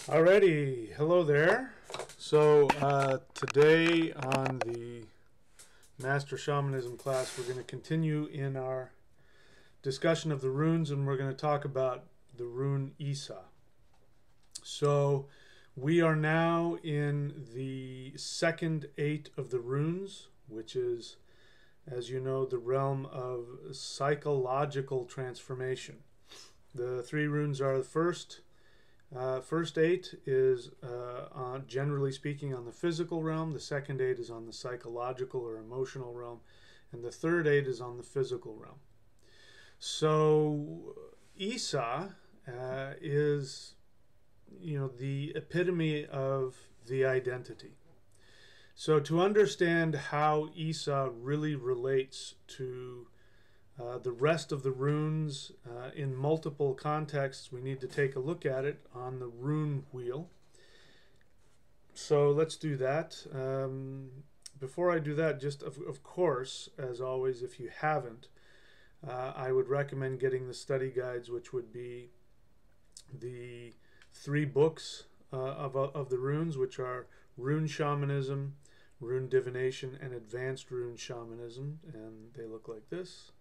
Alrighty, hello there. So today on the Master Shamanism class, we're going to continue in our discussion of the runes, and we're going to talk about the rune Isa. So we are now in the second 8 of the runes, which is, as you know, the realm of psychological transformation. The 3 runes are the first 8 is generally speaking on the physical realm, the second 8 is on the psychological or emotional realm, and the third 8 is on the physical realm. So Isa is, the epitome of the identity. So to understand how Isa really relates to the rest of the runes in multiple contexts, we need to take a look at it on the rune wheel. So let's do that. Before I do that, just of course, as always, if you haven't, I would recommend getting the study guides, which would be the 3 books of the runes, which are Rune Shamanism, Rune Divination, and Advanced Rune Shamanism, and they look like this.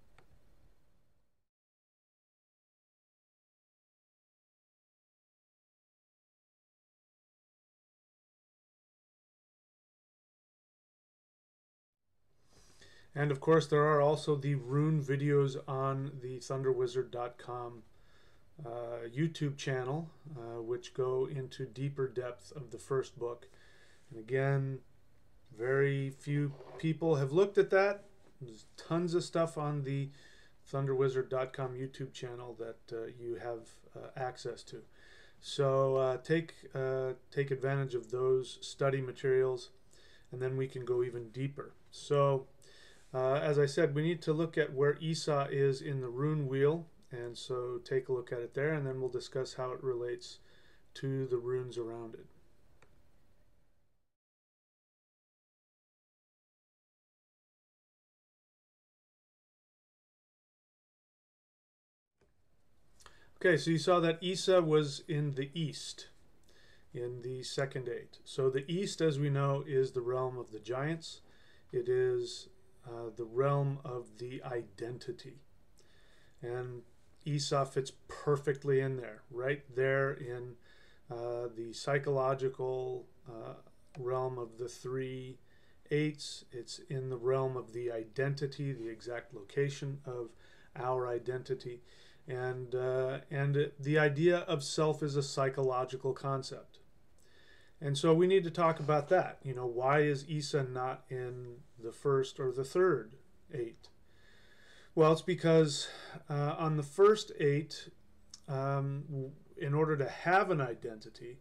And of course, there are also the rune videos on the thunderwizard.com YouTube channel, which go into deeper depth of the first book. And again, very few people have looked at that. There's tons of stuff on the thunderwizard.com YouTube channel that you have access to. So take advantage of those study materials, and then we can go even deeper. So as I said, we need to look at where Isa is in the rune wheel, and so take a look at it there, and then we'll discuss how it relates to the runes around it. Okay, so you saw that Isa was in the east, in the second 8. So the east, as we know, is the realm of the giants. It is the realm of the identity. And Isa fits perfectly in there, right there in the psychological realm of the 3 8s. It's in the realm of the identity, the exact location of our identity. And the idea of self is a psychological concept. And so we need to talk about that. Why is Isa not in the first or the third 8? Well, it's because on the first 8, in order to have an identity,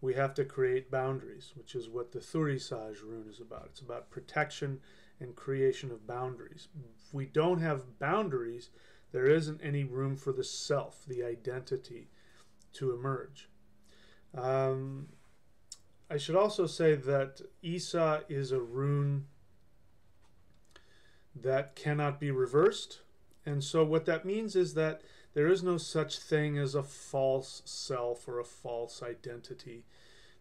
we have to create boundaries, which is what the Thurisaj rune is about. It's about protection and creation of boundaries. If we don't have boundaries, there isn't any room for the self, the identity, to emerge. I should also say that Isa is a rune that cannot be reversed. And so what that means is that there is no such thing as a false self or a false identity.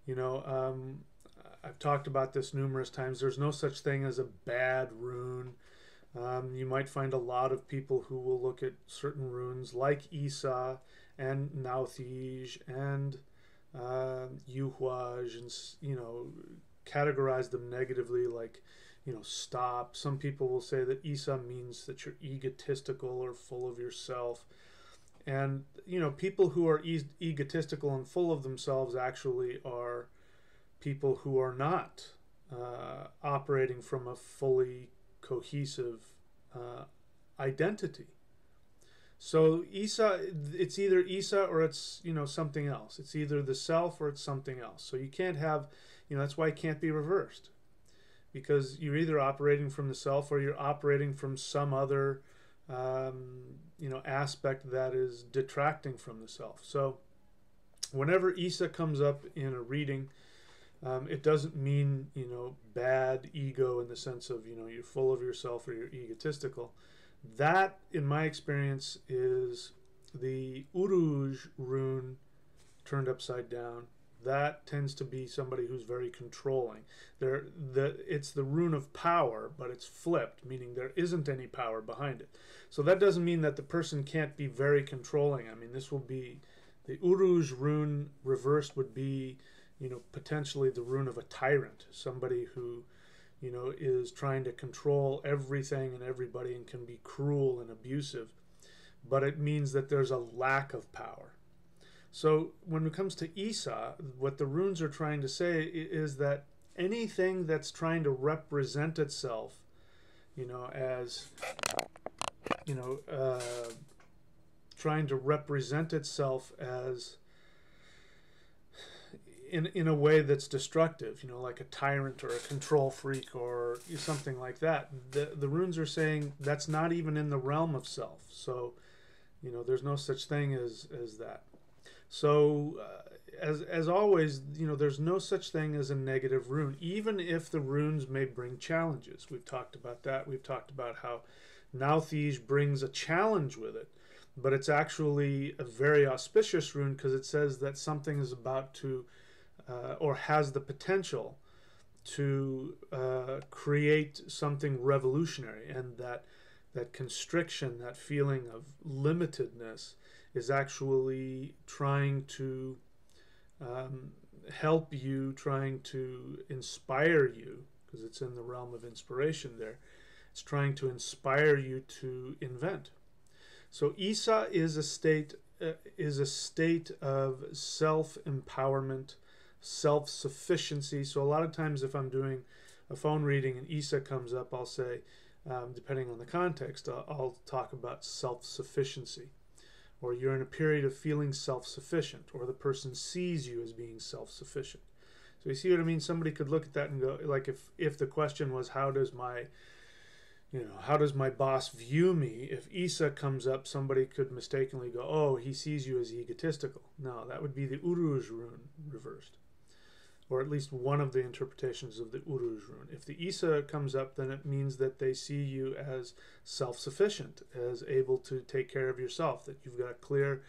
I've talked about this numerous times. There's no such thing as a bad rune. You might find a lot of people who will look at certain runes like Isa and Nauthij and Yuhuaj and, categorize them negatively, like, stop. Some people will say that Isa means that you're egotistical or full of yourself. And, people who are egotistical and full of themselves actually are people who are not operating from a fully cohesive identity. So Isa, it's either Isa or it's, something else. It's either the self or it's something else. So you can't have, that's why it can't be reversed. Because you're either operating from the self or you're operating from some other, aspect that is detracting from the self. So whenever Isa comes up in a reading, it doesn't mean, bad ego in the sense of, you're full of yourself or you're egotistical. That, in my experience, is the Uruj rune turned upside down, that tends to be somebody who's very controlling. It's the rune of power, but it's flipped, meaning there isn't any power behind it. So that doesn't mean that the person can't be very controlling. I mean, this will be the Uruj rune reversed would be, potentially the rune of a tyrant, somebody who, is trying to control everything and everybody and can be cruel and abusive. But it means that there's a lack of power. So when it comes to Isa, what the runes are trying to say is that anything that's trying to represent itself, as, trying to represent itself as in a way that's destructive, like a tyrant or a control freak or something like that. The runes are saying that's not even in the realm of self. So, there's no such thing as that. So, as always, there's no such thing as a negative rune, even if the runes may bring challenges. We've talked about that. We've talked about how Nauthiz brings a challenge with it, but it's actually a very auspicious rune because it says that something is about to, or has the potential to create something revolutionary, and that constriction, that feeling of limitedness, is actually trying to help you, trying to inspire you, because it's in the realm of inspiration there. It's trying to inspire you to invent. So Isa is a state of self-empowerment, self-sufficiency. So a lot of times if I'm doing a phone reading and Isa comes up, I'll say, depending on the context, I'll talk about self-sufficiency. Or you're in a period of feeling self-sufficient, or the person sees you as being self-sufficient. So you see what I mean? Somebody could look at that and go, like, if the question was, how does my boss view me? If Isa comes up, somebody could mistakenly go, oh, he sees you as egotistical. No, that would be the Uruj rune reversed, or at least one of the interpretations of the Uruj rune. If the Isa comes up, then it means that they see you as self-sufficient, as able to take care of yourself, that you've got a clear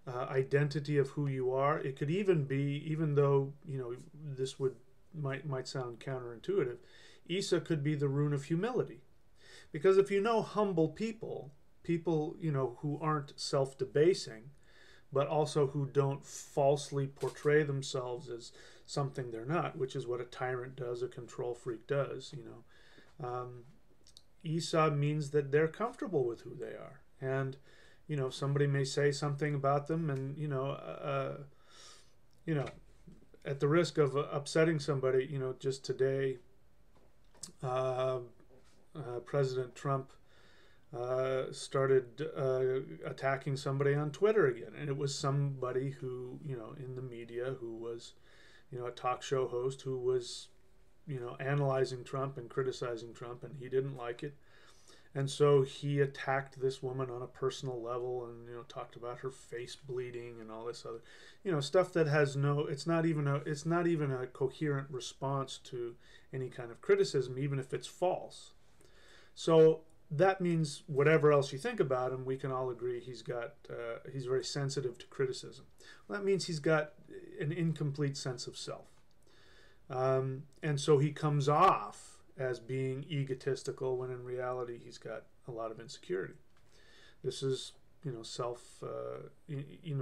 identity of who you are. It could even be, even though this might sound counterintuitive, Isa could be the rune of humility, because if humble people who aren't self-debasing, but also who don't falsely portray themselves as something they're not, which is what a tyrant does, a control freak does. Isa means that they're comfortable with who they are, and somebody may say something about them, and at the risk of upsetting somebody, just today, President Trump started attacking somebody on Twitter again, and it was somebody who, in the media, who was, a talk show host, who was, analyzing Trump and criticizing Trump, and he didn't like it, and so he attacked this woman on a personal level, and talked about her face bleeding and all this other, stuff that has it's not even a coherent response to any kind of criticism, even if it's false. So that means whatever else you think about him, we can all agree he's very sensitive to criticism. Well, that means he's got an incomplete sense of self. And so he comes off as being egotistical when in reality he's got a lot of insecurity. This is,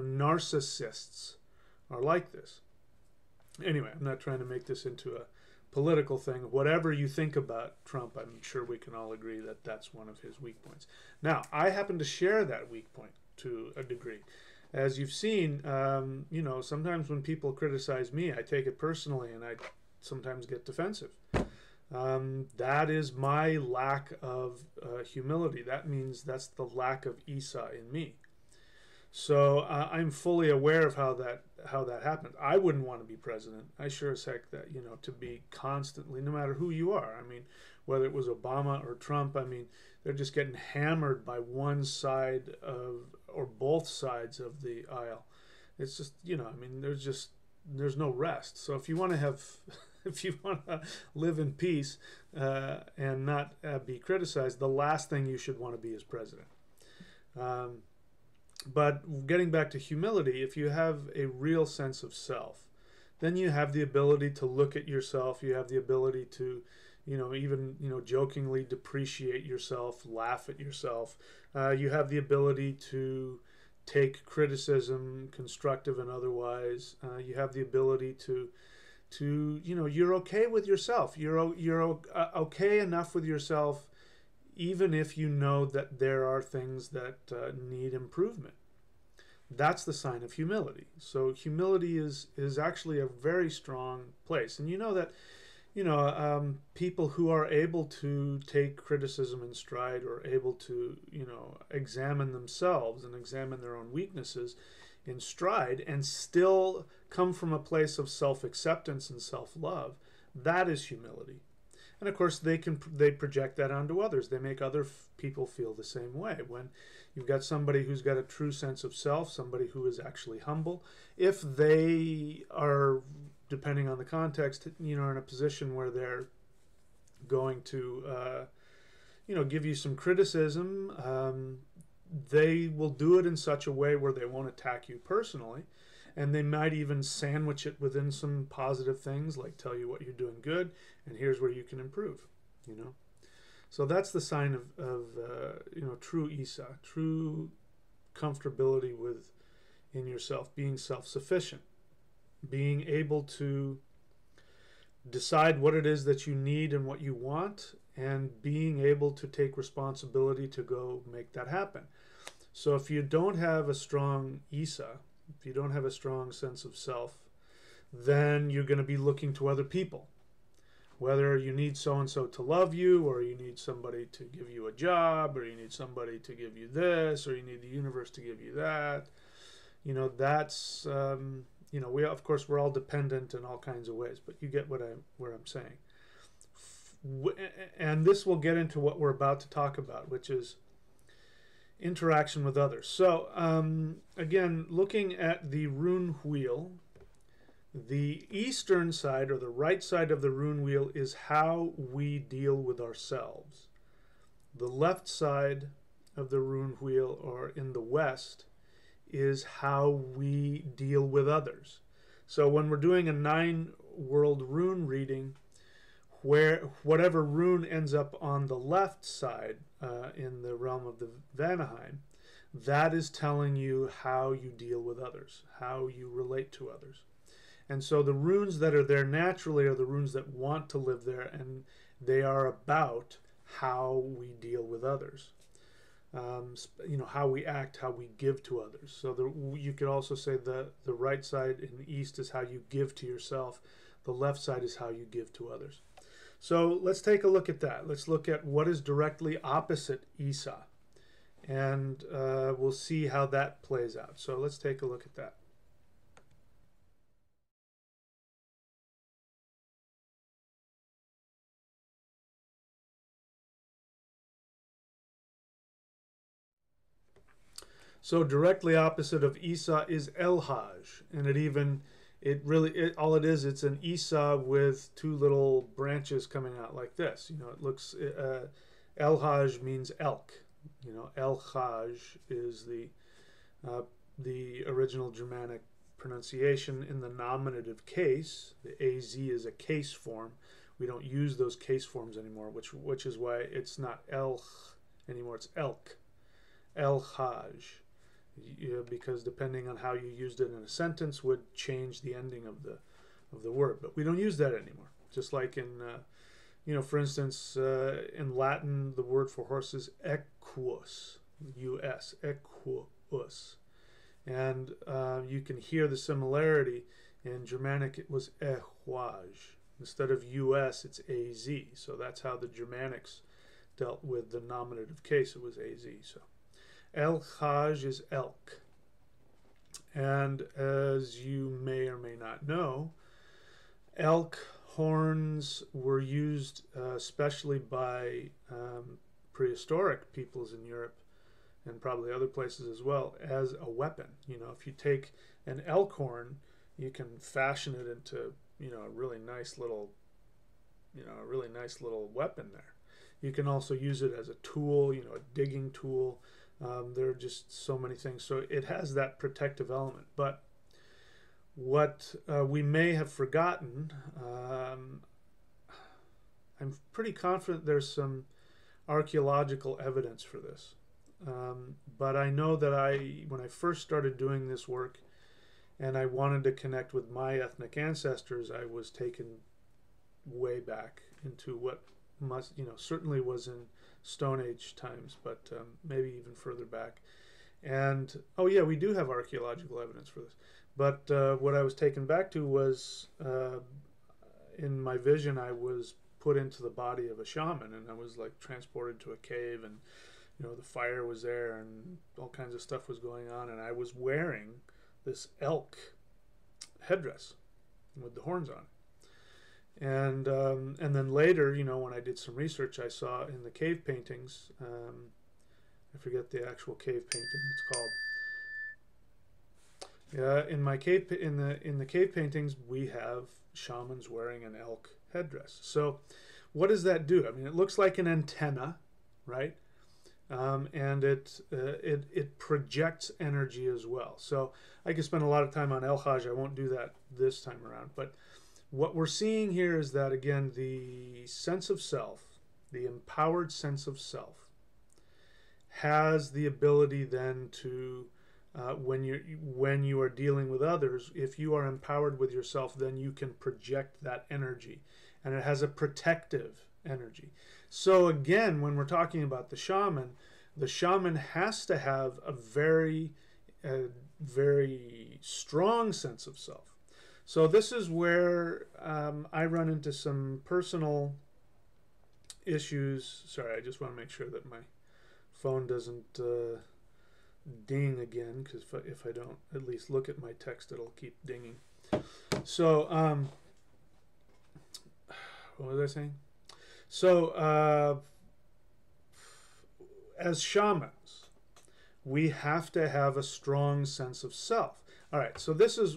narcissists are like this. Anyway, I'm not trying to make this into a political thing. Whatever you think about Trump, I'm sure we can all agree that that's one of his weak points. Now, I happen to share that weak point to a degree. As you've seen, sometimes when people criticize me, I take it personally, and I sometimes get defensive. That is my lack of humility. That means that's the lack of Isa in me. So I'm fully aware of how that happened. I wouldn't want to be president. I sure as heck that, to be constantly, no matter who you are. I mean, whether it was Obama or Trump, I mean, they're just getting hammered by one side or both sides of the aisle. It's just, there's no rest. So if you want to live in peace and not be criticized, the last thing you should want to be is president. But getting back to humility, if you have a real sense of self, then you have the ability to look at yourself. You have the ability to, even, jokingly depreciate yourself, laugh at yourself. You have the ability to take criticism, constructive and otherwise. You have the ability to you're okay with yourself. You're okay enough with yourself, even if you know that there are things that need improvement. That's the sign of humility. So humility is actually a very strong place. And you know that people who are able to take criticism in stride, or able to examine themselves and examine their own weaknesses in stride, and still come from a place of self-acceptance and self-love, that is humility. And of course, they project that onto others. They make other people feel the same way. When you've got somebody who's got a true sense of self, somebody who is actually humble, if they are, depending on the context, in a position where they're going to, give you some criticism, they will do it in such a way where they won't attack you personally. And they might even sandwich it within some positive things, like tell you what you're doing good, and here's where you can improve. So that's the sign of true Isa, true comfortability in yourself, being self-sufficient, being able to decide what it is that you need and what you want, and being able to take responsibility to go make that happen. So if you don't have a strong Isa, if you don't have a strong sense of self, then you're going to be looking to other people. Whether you need so-and-so to love you, or you need somebody to give you a job, or you need somebody to give you this, or you need the universe to give you that. That's, of course, we're all dependent in all kinds of ways, but you get what I'm saying. And this will get into what we're about to talk about, which is interaction with others. So again, looking at the rune wheel, the eastern side, or the right side of the rune wheel, is how we deal with ourselves. The left side of the rune wheel, or in the west, is how we deal with others. So when we're doing a 9-world rune reading, where whatever rune ends up on the left side in the realm of the Vanaheim, that is telling you how you deal with others, how you relate to others. And so the runes that are there naturally are the runes that want to live there, and they are about how we deal with others. How we act, how we give to others. So you could also say the right side in the east is how you give to yourself. The left side is how you give to others. So let's take a look at that. Let's look at what is directly opposite Isa, and we'll see how that plays out. So let's take a look at that. So directly opposite of Isa is El-Hajj, and all it is, it's an Isa with two little branches coming out like this. It looks, El-Hajj means elk. El-Hajj is the original Germanic pronunciation in the nominative case. The AZ is a case form. We don't use those case forms anymore, which is why it's not elch anymore, it's elk. El-Hajj. Because depending on how you used it in a sentence would change the ending of the word, but we don't use that anymore. Just like in for instance, in Latin, the word for horse is equus, us, equus, and you can hear the similarity. In Germanic, it was ehwaj. Instead of us, it's az. So that's how the Germanics dealt with the nominative case. It was az. So El-Hajj is elk. And as you may or may not know, elk horns were used especially by prehistoric peoples in Europe, and probably other places as well, as a weapon. If you take an elk horn, you can fashion it into a really nice little weapon there. You can also use it as a tool, a digging tool. There are just so many things. So it has that protective element. But What we may have forgotten, I'm pretty confident there's some archaeological evidence for this. But I know that when I first started doing this work and I wanted to connect with my ethnic ancestors, I was taken way back into what certainly was in Stone Age times, but maybe even further back. And oh yeah, we do have archaeological evidence for this. But what I was taken back to was in my vision, I was put into the body of a shaman, and I was like transported to a cave, and the fire was there, and all kinds of stuff was going on, and I was wearing this elk headdress with the horns on it. And then later, when I did some research, I saw in the cave paintings, I forget the actual cave painting it's called. Yeah, in the cave paintings, we have shamans wearing an elk headdress. So, what does that do? I mean, it looks like an antenna, right? And it projects energy as well. So I could spend a lot of time on El Hajj. I won't do that this time around. But what we're seeing here is that, again, the sense of self, the empowered sense of self, has the ability then to, when you are dealing with others, if you are empowered with yourself, then you can project that energy, and it has a protective energy. So again, when we're talking about the shaman has to have a very strong sense of self. So this is where I run into some personal issues. Sorry, I just want to make sure that my phone doesn't ding again, because if I don't at least look at my text, it'll keep dinging. So what was I saying? So as shamans, we have to have a strong sense of self. All right, so there's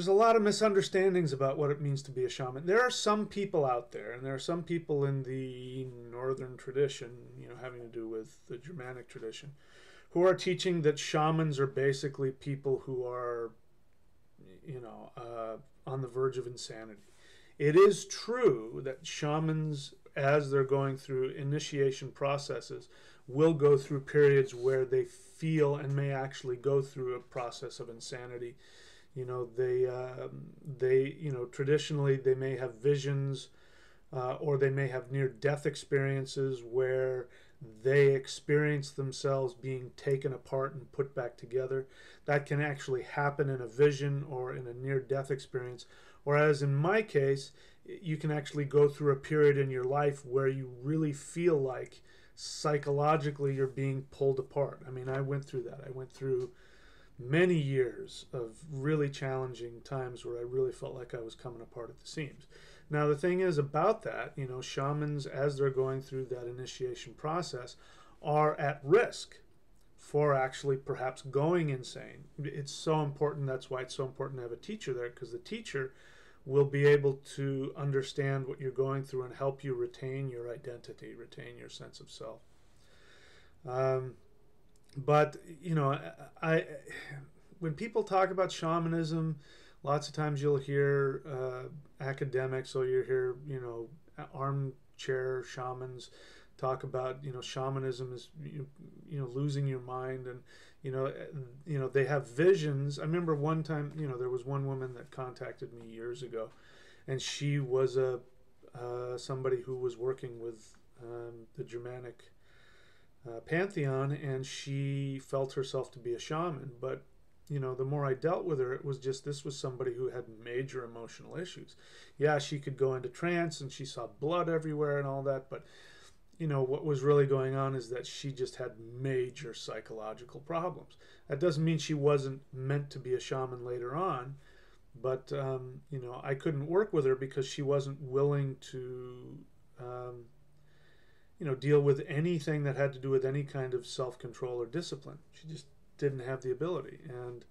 a lot of misunderstandings about what it means to be a shaman. There are some people out there, and there are some people in the northern tradition, having to do with the Germanic tradition, who are teaching that shamans are basically people who are, on the verge of insanity. It is true that shamans, as they're going through initiation processes, will go through periods where they feel and may actually go through a process of insanity. Traditionally they may have visions, or they may have near-death experiences where they experience themselves being taken apart and put back together. That can actually happen in a vision or in a near-death experience. Whereas in my case, you can actually go through a period in your life where you really feel like psychologically you're being pulled apart. I mean, I went through that. I went through many years of really challenging times where I really felt like I was coming apart at the seams. Now, the thing is about that, shamans, as they're going through that initiation process, are at risk for actually perhaps going insane. It's so important. That's why it's so important to have a teacher there, because the teacher will be able to understand what you're going through and help you retain your identity, retain your sense of self. But when people talk about shamanism, lots of times you'll hear academics, or you hear armchair shamans talk about shamanism is losing your mind, and they have visions. I remember one time there was one woman that contacted me years ago, and she was somebody who was working with the Germanic pantheon, and she felt herself to be a shaman. But the more I dealt with her, it was just, this was somebody who had major emotional issues. Yeah, she could go into trance and she saw blood everywhere and all that, but what was really going on is that she just had major psychological problems. That doesn't mean she wasn't meant to be a shaman later on, but I couldn't work with her because she wasn't willing to deal with anything that had to do with any kind of self-control or discipline. She just didn't have the ability, and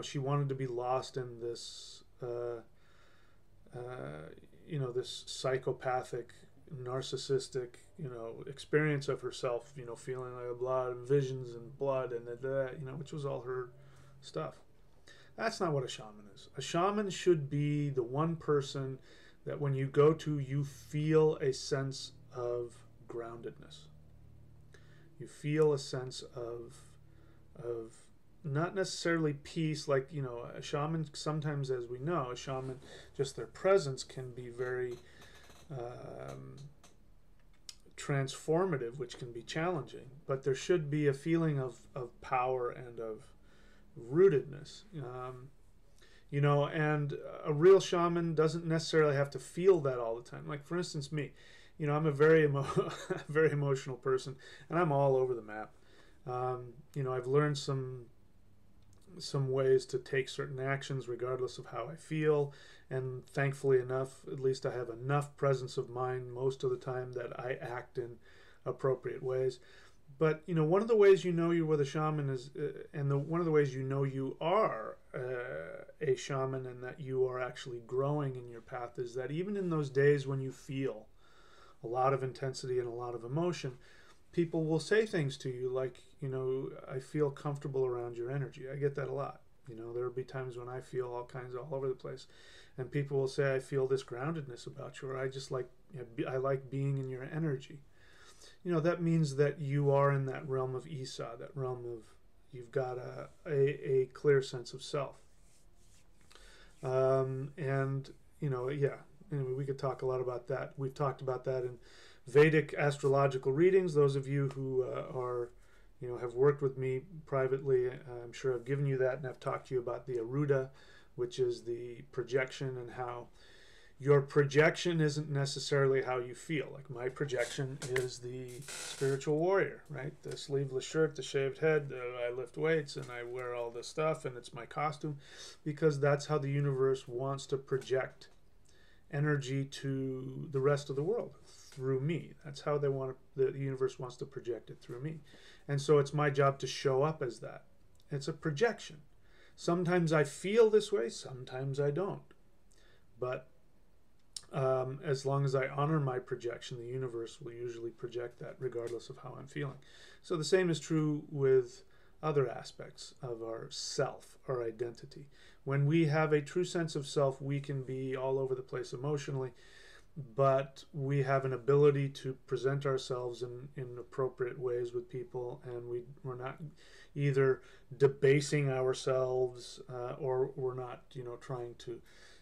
she wanted to be lost in this this psychopathic, narcissistic experience of herself, feeling like a lot of visions and blood and that, which was all her stuff. That's not what a shaman is. A shaman should be the one person that when you go to, you feel a sense of groundedness. You feel a sense of not necessarily peace, like, you know, a shaman, sometimes, as we know, a shaman, just their presence can be very transformative, which can be challenging, but there should be a feeling of power and of rootedness. You know, and a real shaman doesn't necessarily have to feel that all the time. Like, for instance, me, you know, I'm a very very emotional person, and I'm all over the map. You know, I've learned some ways to take certain actions regardless of how I feel, and thankfully enough, at least I have enough presence of mind most of the time that I act in appropriate ways. But, you know, one of the ways you know you're with a shaman is, one of the ways you know you are a shaman and that you are actually growing in your path, is that even in those days when you feel a lot of intensity and a lot of emotion, people will say things to you like, you know, I feel comfortable around your energy. I get that a lot. You know, there will be times when I feel all kinds all over the place, and people will say, I feel this groundedness about you, or I just like, I like being in your energy. You know, that means that you are in that realm of Isa, that realm of, you've got a clear sense of self. And, you know, yeah, anyway, we could talk a lot about that. We've talked about that in Vedic astrological readings. Those of you who are, you know, have worked with me privately, I'm sure I've given you that, and I've talked to you about the Aruda, which is the projection, and how your projection isn't necessarily how you feel. Like, my projection is the spiritual warrior, right? The sleeveless shirt, the shaved head, I lift weights, and I wear all this stuff, and it's my costume, because that's how the universe wants to project energy to the rest of the world, through me. That's how they want to, the universe wants to project it through me. And so it's my job to show up as that. It's a projection. Sometimes I feel this way, sometimes I don't. But as long as I honor my projection, the universe will usually project that regardless of how I'm feeling. So the same is true with other aspects of our self, our identity. When we have a true sense of self, we can be all over the place emotionally, but we have an ability to present ourselves in appropriate ways with people, and we're not either debasing ourselves or we're not, you know, trying to,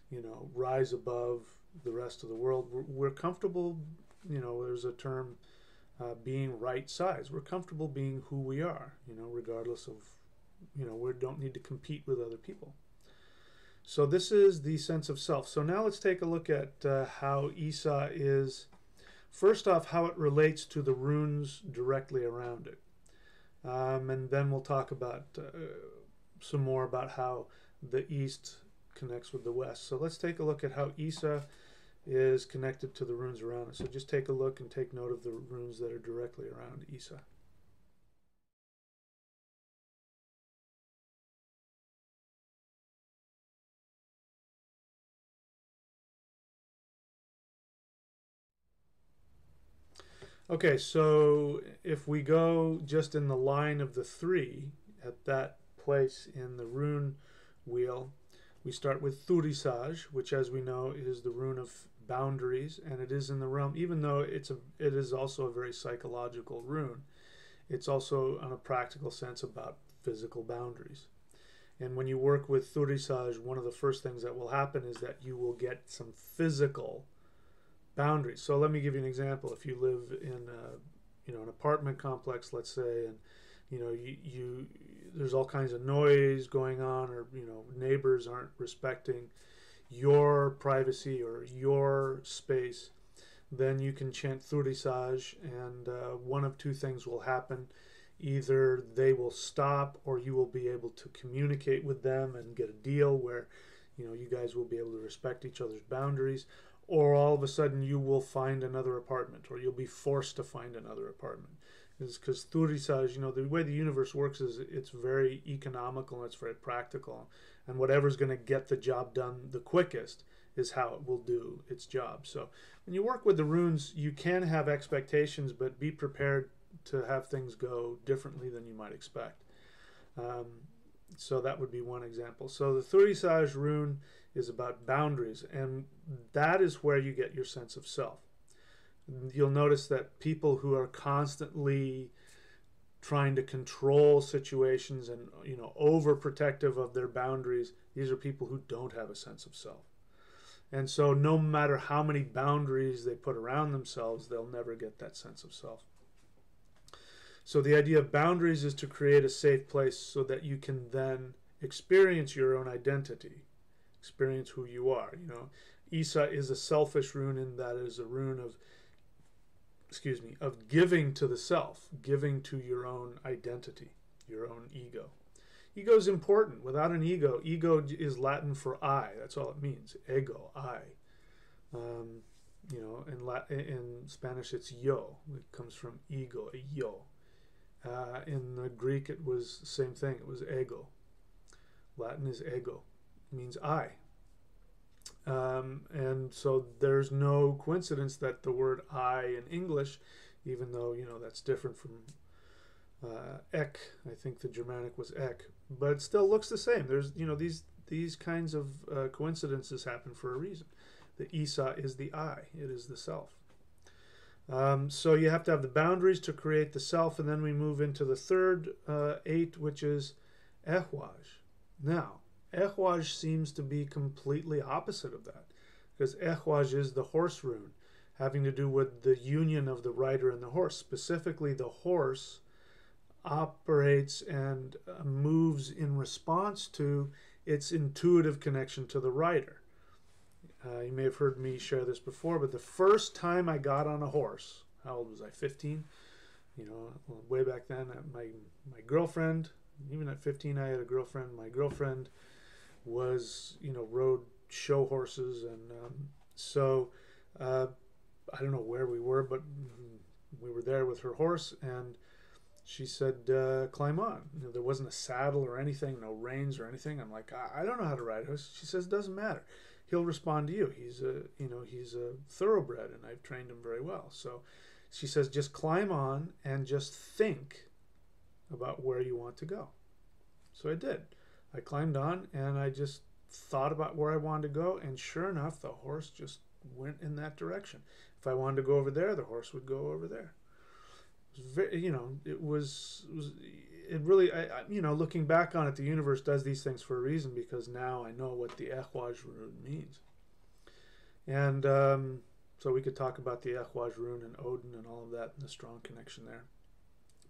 you know, rise above the rest of the world. We're comfortable, you know, there's a term, being right size. We're comfortable being who we are, you know, regardless of, you know, we don't need to compete with other people. So this is the sense of self. So now let's take a look at how Isa is, first off, how it relates to the runes directly around it. And then we'll talk about some more about how the East connects with the West. So let's take a look at how Isa is connected to the runes around it. So just take a look and take note of the runes that are directly around Isa. Okay, so if we go just in the line of the 3, at that place in the rune wheel, we start with Thurisaj, which, as we know, is the rune of boundaries, and it is in the realm, even though it is also a very psychological rune, it's also, on a practical sense, about physical boundaries. And when you work with Thurisaj, one of the first things that will happen is that you will get some physical boundaries. So let me give you an example. If you live in you know, an apartment complex, let's say, and you know, there's all kinds of noise going on, or you know, neighbors aren't respecting your privacy or your space, then you can chant Thurisaj, and one of two things will happen. Either they will stop, or you will be able to communicate with them and get a deal where, you know, you guys will be able to respect each other's boundaries, or all of a sudden you will find another apartment, or you'll be forced to find another apartment. Because Thurisaj, you know, the way the universe works is it's very economical and it's very practical, and whatever's going to get the job done the quickest is how it will do its job. So when you work with the runes, you can have expectations, but be prepared to have things go differently than you might expect. So that would be one example. So the Thurisage rune is about boundaries, and that is where you get your sense of self. You'll notice that people who are constantly trying to control situations and overprotective of their boundaries, these are people who don't have a sense of self. And so no matter how many boundaries they put around themselves, they'll never get that sense of self. So the idea of boundaries is to create a safe place so that you can then experience your own identity, experience who you are. Isa is a selfish rune, and that is a rune of giving to the self, giving to your own identity, your own ego. Ego is important. Without an ego is Latin for I. That's all it means. Ego, I. In Spanish it's yo. It comes from ego, yo. In the Greek it was the same thing. It was ego. Latin is ego. It means I. And so there's no coincidence that the word I in English, even though that's different from ek, I think the Germanic was ek, but it still looks the same. There's these kinds of coincidences happen for a reason. The Isa is the I, it is the self. So you have to have the boundaries to create the self, and then we move into the third 8, which is Ehwaj. Now, Ehwaj seems to be completely opposite of that, because Ehwaj is the horse rune, having to do with the union of the rider and the horse. Specifically, the horse operates and moves in response to its intuitive connection to the rider. You may have heard me share this before, but the first time I got on a horse, how old was I, 15? Way back then, my girlfriend, even at 15 I had a girlfriend. My girlfriend was, rode show horses, and so I don't know where we were, but we were there with her horse, and she said, climb on. There wasn't a saddle or anything, no reins or anything. I'm like, I don't know how to ride a horse. She says, it doesn't matter. He'll respond to you. He's a thoroughbred, and I've trained him very well. So she says, just climb on and just think about where you want to go. So I did. I climbed on, and I just thought about where I wanted to go, and sure enough, the horse just went in that direction. If I wanted to go over there, the horse would go over there. It was really, looking back on it, the universe does these things for a reason, because now I know what the Ehwaj rune means. And so we could talk about the Ehwaj rune and Odin and all of that and the strong connection there.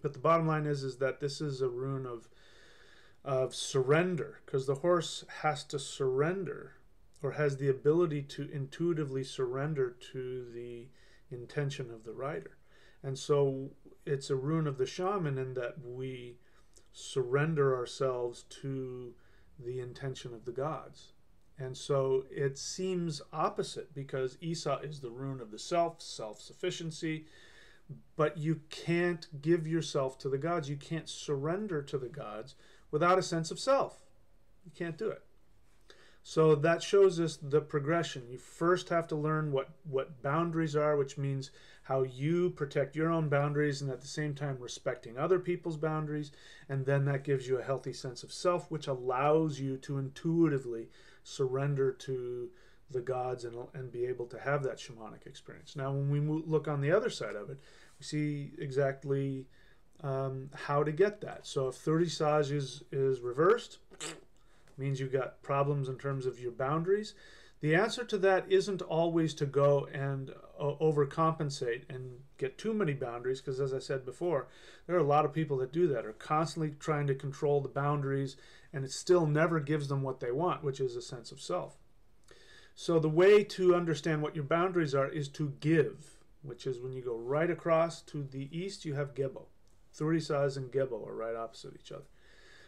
But the bottom line is that this is a rune of surrender, because the horse has to surrender, or has the ability to intuitively surrender to the intention of the rider. And so it's a rune of the shaman in that we surrender ourselves to the intention of the gods. And so it seems opposite, because Isa is the rune of the self, self-sufficiency, but you can't give yourself to the gods. You can't surrender to the gods without a sense of self. You can't do it. So that shows us the progression. You first have to learn what boundaries are, which means how you protect your own boundaries and at the same time respecting other people's boundaries. And then that gives you a healthy sense of self, which allows you to intuitively surrender to the gods and be able to have that shamanic experience. Now, when we look on the other side of it, we see exactly how to get that. So if 30 Saj is reversed, means you've got problems in terms of your boundaries. The answer to that isn't always to go and overcompensate and get too many boundaries, because as I said before, there are a lot of people that do that, are constantly trying to control the boundaries, and it still never gives them what they want, which is a sense of self. So the way to understand what your boundaries are is to give, which is when you go right across to the east, you have Gebo. Thurisaz and Gebo are right opposite each other.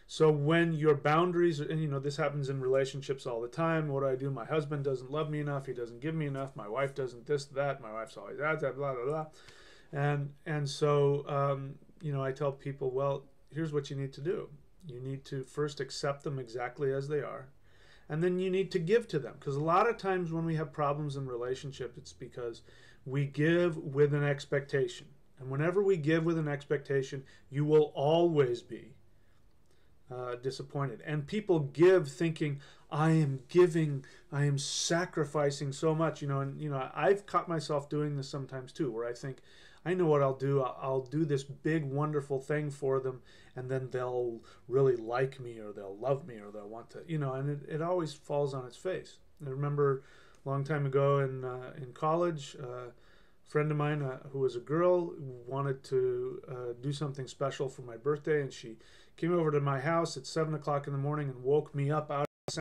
So when your boundaries, and this happens in relationships all the time. What do I do? My husband doesn't love me enough. He doesn't give me enough. My wife doesn't this, that. My wife's always that, blah, blah, blah. And so, I tell people, well, here's what you need to do. You need to first accept them exactly as they are. And then you need to give to them. Because a lot of times when we have problems in relationship, it's because we give with an expectation. And whenever we give with an expectation, you will always be disappointed. And people give thinking, I am giving, I am sacrificing so much, and I've caught myself doing this sometimes too, where I think, I know what I'll do. I'll do this big, wonderful thing for them, and then they'll really like me, or they'll love me, or they'll want to, and it always falls on its face. I remember a long time ago in college, a friend of mine who was a girl wanted to do something special for my birthday, and she came over to my house at 7 o'clock in the morning and woke me up out